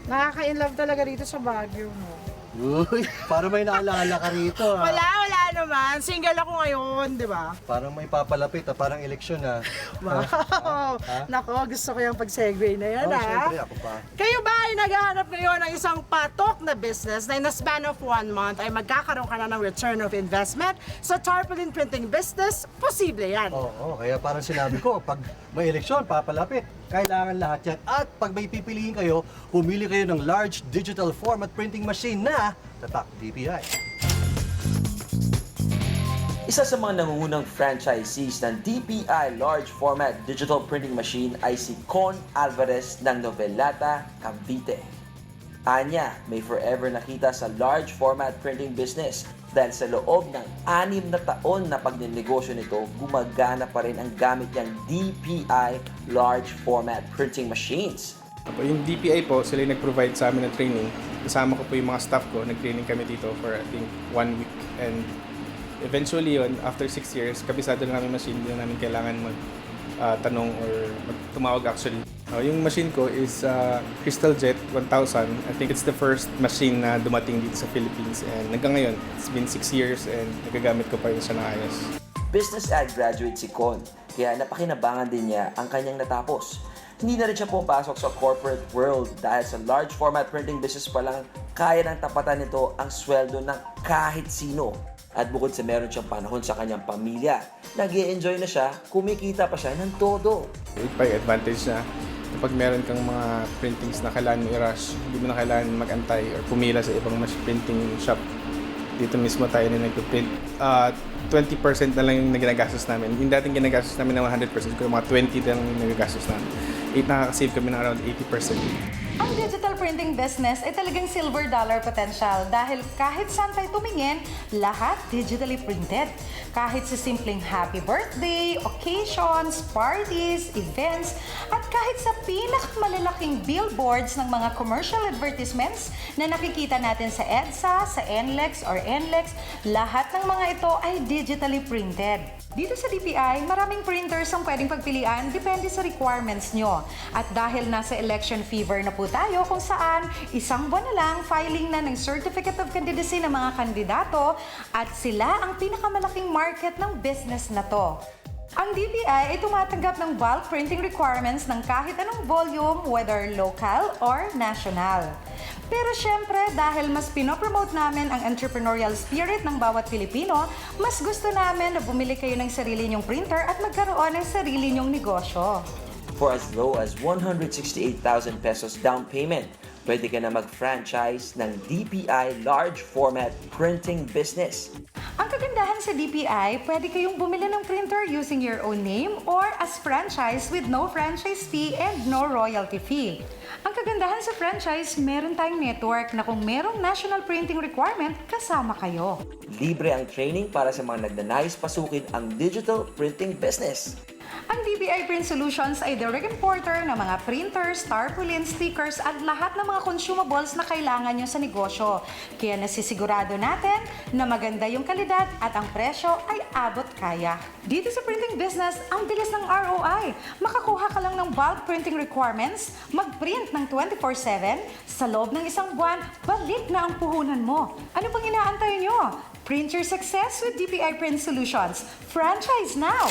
Nakaka-inlove talaga rito sa Baguio, no? Uy, parang may naalala ka rito ah. Wala naman. Single ako ngayon, di ba? Parang may papalapit ah, parang eleksyon ah. Wow! Nako, gusto ko yung pag-segue na yan, Oh, ha? syempre ako pa. Kayo ba ay naghahanap ngayon ng isang patok na business na in a span of 1 month ay magkakaroon ka na ng return of investment sa tarpaulin printing business? Posible yan. Oo, kaya parang sinabi ko, pag may eleksyon, papalapit. Kailangan lahat yan. At pag may pipiliin kayo, pumili kayo ng large digital format printing machine na tatak DPI. Isa sa mga nangungunang franchisees ng DPI Large Format Digital Printing Machine ay si Con Alvarez ng Novelata, Cavite. Anya, may forever nakita sa large format printing business dahil sa loob ng 6 na taon na pagnenegosyo nito, gumagana pa rin ang gamit niyang DPI Large Format Printing Machines. Yung DPI po, sila yung nag-provide sa amin ng training. Kasama ko po yung mga staff ko, nag-training kami dito for I think 1 week. And eventually yun, after 6 years, kabisado na namin machine, hindi na namin kailangan tanong or tumawag actually. Yung machine ko is Crystal Jet 1000. I think it's the first machine na dumating dito sa Philippines. And hanggang ngayon, it's been 6 years and nagagamit ko pa rin siya na ayos. Business ad graduate si Con, kaya napakinabangan din niya ang kanyang natapos. Hindi na rin siya pumapasok sa corporate world dahil sa large format printing business pa lang, kaya ng tapatan nito ang sweldo ng kahit sino. At bukod sa meron siyang panahon sa kanyang pamilya, nag-i-enjoy na siya, kumikita pa siya ng todo. Ito pa yung advantage na kapag meron kang mga printings na kailangan mo i-rush, hindi mo na kailangan mag-antay or pumila sa ibang printing shop. Dito mismo tayo na nag-print. 20% na lang yung ginagastos namin. Yung dating ginagastos namin ng 100%, kung mga 20 lang yung nagagastos namin. Nakaka-save kami ng around 80%. Ang digital printing business ay talagang silver dollar potential dahil kahit saan tayo tumingin, lahat digitally printed. Kahit sa simpleng happy birthday, occasions, parties, events, at kahit sa pinakamalalaking billboards ng mga commercial advertisements na nakikita natin sa EDSA, sa NLEX or NLEX, lahat ng mga ito ay digitally printed. Dito sa DPI, maraming printers ang pwedeng pagpilian depende sa requirements nyo. At dahil nasa election fever na po tayo kung saan isang buwan na lang filing na ng Certificate of Candidacy ng mga kandidato at sila ang pinakamalaking market ng business na to. Ang DPI ay tumatanggap ng bulk printing requirements ng kahit anong volume, whether local or national. Pero syempre, dahil mas pinopromote namin ang entrepreneurial spirit ng bawat Pilipino, mas gusto namin na bumili kayo ng sarili nyong printer at magkaroon ng sarili nyong negosyo. For as low as 168,000 pesos down payment, pwede ka na mag-franchise ng DPI Large Format Printing Business. Ang kagandahan sa DPI, pwede kayong bumili ng printer using your own name or as franchise with no franchise fee and no royalty fee. Ang kagandahan sa franchise, meron tayong network na kung merong national printing requirement, kasama kayo. Libre ang training para sa mga nagnanais pasukin ang digital printing business. Ang DPI Print Solutions ay direct importer ng mga printers, tarpaulin, stickers at lahat ng mga consumables na kailangan nyo sa negosyo. Kaya nasisigurado natin na maganda yung kalidad at ang presyo ay abot kaya. Dito sa printing business, ang bilis ng ROI. Makakuha ka lang ng bulk printing requirements, mag-print ng 24/7, sa loob ng isang buwan, balik na ang puhunan mo. Ano pang inaantay nyo? Print your success with DPI Print Solutions. Franchise now!